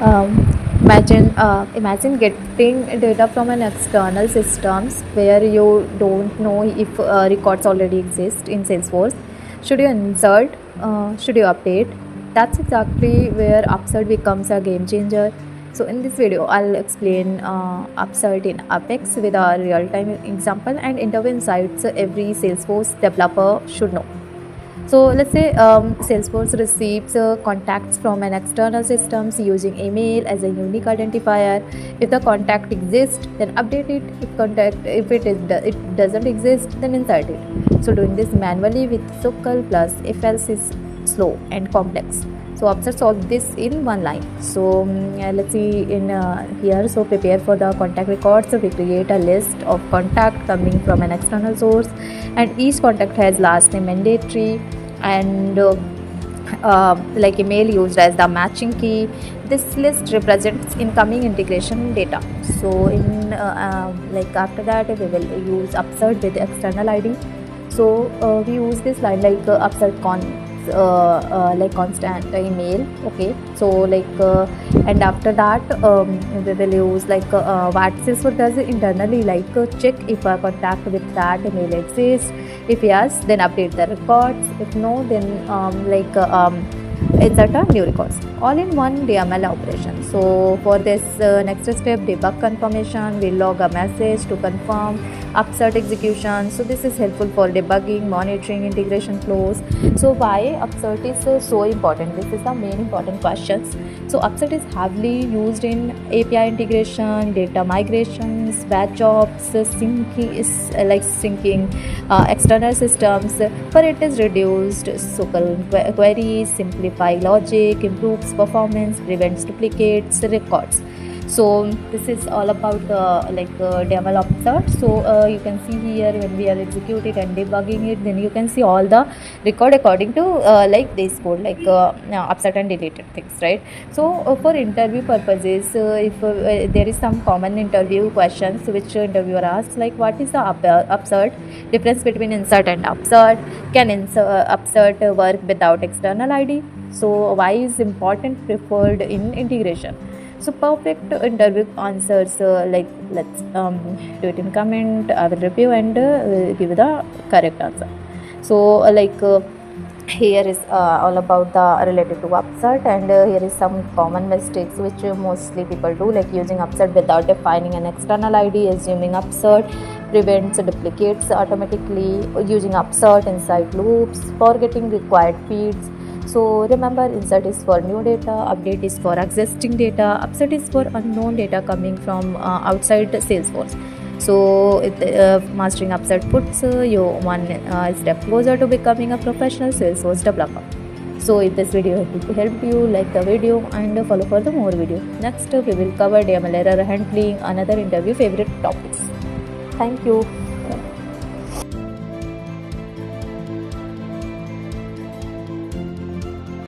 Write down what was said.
Um, imagine getting data from an external systems where you don't know if records already exist in Salesforce. Should you insert? Should you update? That's exactly where Upsert becomes a game changer. So in this video, I'll explain Upsert in Apex with a real-time example and interview insights every Salesforce developer should know. So let's say Salesforce receives contacts from an external systems using email as a unique identifier. If the contact exists, then update it. If it doesn't exist, then insert it. So doing this manually with SQL plus if else is slow and complex. So Upsert solve this in one line. So let's see in here. So prepare for the contact records. So we create a list of contact coming from an external source, and each contact has last name mandatory and like email used as the matching key. This list represents incoming integration data. So in like after that we will use Upsert with external ID. So we use this line like Upsert like constant email. Okay, so like and after that we will use like what Salesforce does internally, like check if a contact with that email exists. If yes, then update the records. If no, then insert a new records, all in one DML operation. So for this next step, debug confirmation, we log a message to confirm Upsert execution. So this is helpful for debugging, monitoring integration flows. So why Upsert is so important? This is the main important questions. So Upsert is heavily used in API integration, data migrations, batch jobs, syncing external systems. For it is reduced SQL queries, simplify logic, improves performance, prevents duplicates, records. So this is all about DML Upsert. So you can see here when we are executing and debugging it, then you can see all the record according to like this code, like Upsert and deleted things, right? So for interview purposes, if there is some common interview questions which interviewer asks, like what is the Upsert, difference between insert and Upsert, can Upsert work without external ID, so why is important preferred in integration. So perfect interview answers, like let's do it in comment. I will review and give the correct answer. So here is all about the related to Upsert, and here is some common mistakes which mostly people do, like using Upsert without defining an external ID, assuming Upsert prevents duplicates automatically, using Upsert inside loops, forgetting required feeds. So remember, insert is for new data, update is for existing data, Upsert is for unknown data coming from outside Salesforce. So mastering Upsert puts you one step closer to becoming a professional Salesforce developer. So if this video helped you, like the video and follow for the more video. Next we will cover DML error handling, another interview favorite topics. Thank you.